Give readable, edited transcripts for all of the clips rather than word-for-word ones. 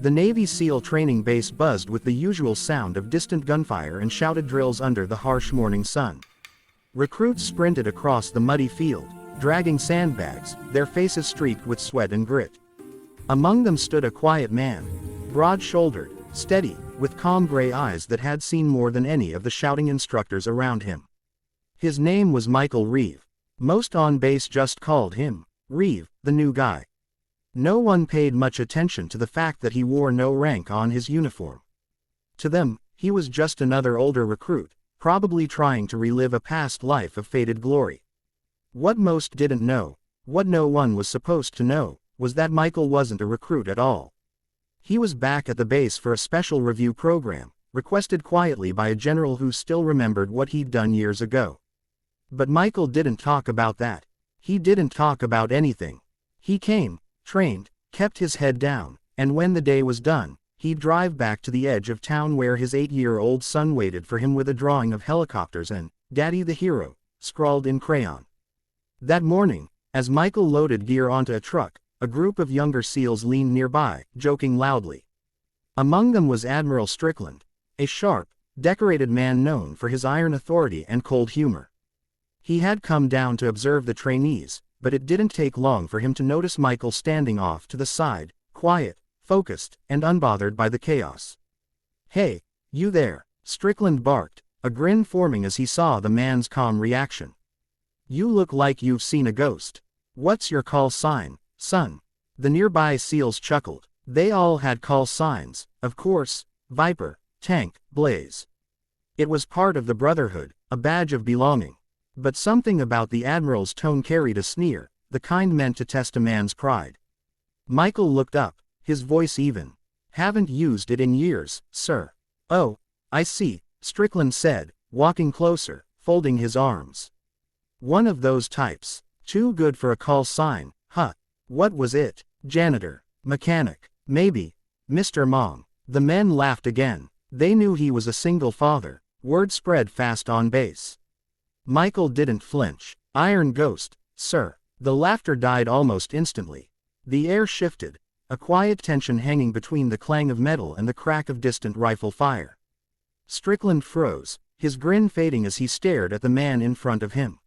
The Navy SEAL training base buzzed with the usual sound of distant gunfire and shouted drills under the harsh morning sun. Recruits sprinted across the muddy field, dragging sandbags, their faces streaked with sweat and grit. Among them stood a quiet man, broad-shouldered, steady, with calm gray eyes that had seen more than any of the shouting instructors around him. His name was Michael Reeve. Most on base just called him Reeve, the new guy. No one paid much attention to the fact that he wore no rank on his uniform. To them, he was just another older recruit, probably trying to relive a past life of faded glory. What most didn't know, what no one was supposed to know, was that Michael wasn't a recruit at all. He was back at the base for a special review program, requested quietly by a general who still remembered what he'd done years ago. But Michael didn't talk about that. He didn't talk about anything. He came, trained, kept his head down, and when the day was done, he'd drive back to the edge of town where his 8-year-old son waited for him with a drawing of helicopters and "Daddy the Hero" scrawled in crayon. That morning, as Michael loaded gear onto a truck, a group of younger SEALs leaned nearby, joking loudly. Among them was Admiral Strickland, a sharp, decorated man known for his iron authority and cold humor. He had come down to observe the trainees, but it didn't take long for him to notice Michael standing off to the side, quiet, focused, and unbothered by the chaos. "Hey, you there," Strickland barked, a grin forming as he saw the man's calm reaction. "You look like you've seen a ghost. What's your call sign, son?" The nearby SEALs chuckled. They all had call signs, of course: Viper, Tank, Blaze. It was part of the brotherhood, a badge of belonging. But something about the Admiral's tone carried a sneer, the kind meant to test a man's pride. Michael looked up, his voice even. "Haven't used it in years, sir." "Oh, I see," Strickland said, walking closer, folding his arms. "One of those types. Too good for a call sign, huh? What was it? Janitor? Mechanic? Maybe? Mr. Mom?" The men laughed again. They knew he was a single father. Word spread fast on base. Michael didn't flinch. "Iron Ghost, sir." The laughter died almost instantly. The air shifted, a quiet tension hanging between the clang of metal and the crack of distant rifle fire. Strickland froze, his grin fading as he stared at the man in front of him.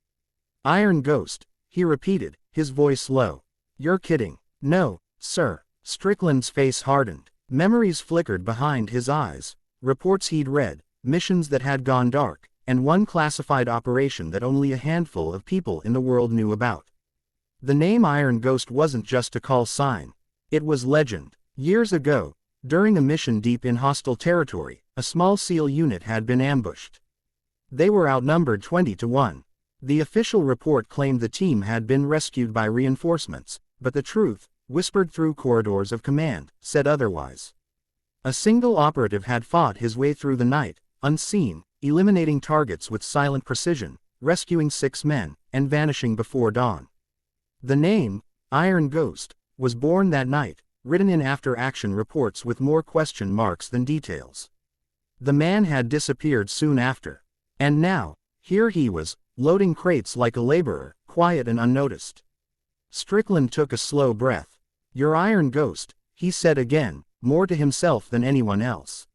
"Iron Ghost," he repeated, his voice low. "You're kidding." "No, sir." Strickland's face hardened. Memories flickered behind his eyes. Reports he'd read, missions that had gone dark, and one classified operation that only a handful of people in the world knew about. The name Iron Ghost wasn't just a call sign. It was legend. Years ago, during a mission deep in hostile territory, a small SEAL unit had been ambushed. They were outnumbered 20 to 1. The official report claimed the team had been rescued by reinforcements, but the truth, whispered through corridors of command, said otherwise. A single operative had fought his way through the night, unseen, eliminating targets with silent precision, rescuing 6 men, and vanishing before dawn. The name, Iron Ghost, was born that night, written in after-action reports with more question marks than details. The man had disappeared soon after. And now, here he was, loading crates like a laborer, quiet and unnoticed. Strickland took a slow breath. "Your Iron Ghost," he said again, more to himself than anyone else.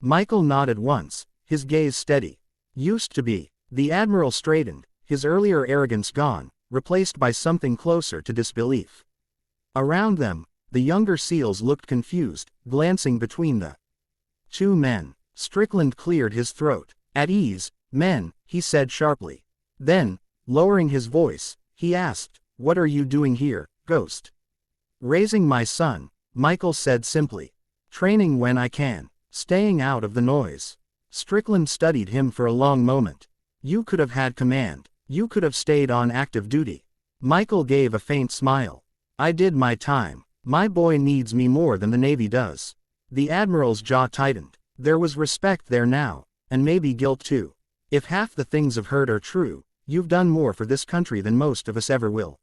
Michael nodded once, his gaze steady. "Used to be." The Admiral straightened, his earlier arrogance gone, replaced by something closer to disbelief. Around them, the younger SEALs looked confused, glancing between the 2 men. Strickland cleared his throat. "At ease, men," he said sharply. Then, lowering his voice, he asked, "What are you doing here, Ghost?" "Raising my son," Michael said simply. "Training when I can. Staying out of the noise." Strickland studied him for a long moment. "You could have had command. You could have stayed on active duty." Michael gave a faint smile. "I did my time. My boy needs me more than the Navy does." The Admiral's jaw tightened. There was respect there now, and maybe guilt too. "If half the things I've heard are true, you've done more for this country than most of us ever will."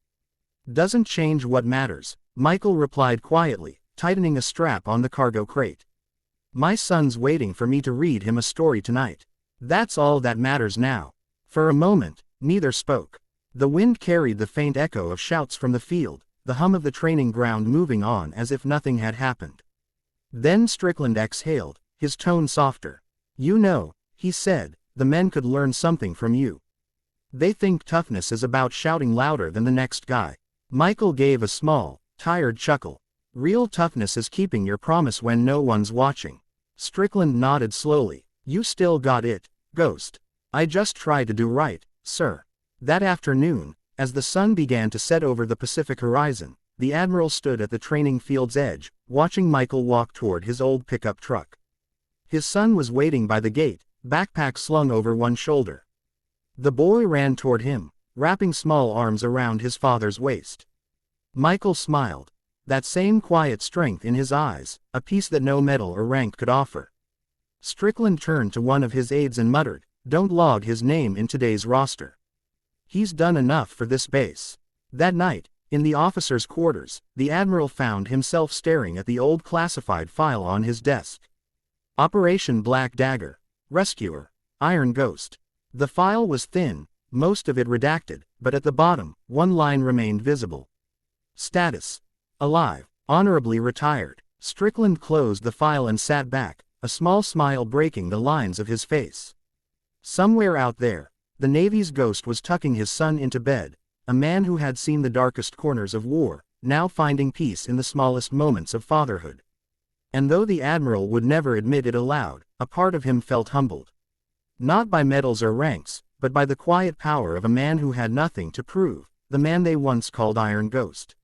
"Doesn't change what matters," Michael replied quietly, tightening a strap on the cargo crate. "My son's waiting for me to read him a story tonight. That's all that matters now." For a moment, neither spoke. The wind carried the faint echo of shouts from the field, the hum of the training ground moving on as if nothing had happened. Then Strickland exhaled, his tone softer. "You know," he said, "the men could learn something from you. They think toughness is about shouting louder than the next guy." Michael gave a small, tired chuckle. "Real toughness is keeping your promise when no one's watching." Strickland nodded slowly. "You still got it, Ghost." "I just try to do right, sir." That afternoon, as the sun began to set over the Pacific horizon, the Admiral stood at the training field's edge, watching Michael walk toward his old pickup truck. His son was waiting by the gate, backpack slung over one shoulder. The boy ran toward him, wrapping small arms around his father's waist. Michael smiled. That same quiet strength in his eyes, a peace that no medal or rank could offer. Strickland turned to one of his aides and muttered, "Don't log his name in today's roster. He's done enough for this base." That night, in the officers' quarters, the Admiral found himself staring at the old classified file on his desk. Operation Black Dagger. Rescuer. Iron Ghost. The file was thin, most of it redacted, but at the bottom, one line remained visible. Status. Alive. Honorably retired. Strickland closed the file and sat back, a small smile breaking the lines of his face. Somewhere out there, the Navy's Ghost was tucking his son into bed, a man who had seen the darkest corners of war, now finding peace in the smallest moments of fatherhood. And though the Admiral would never admit it aloud, a part of him felt humbled. Not by medals or ranks, but by the quiet power of a man who had nothing to prove, the man they once called Iron Ghost.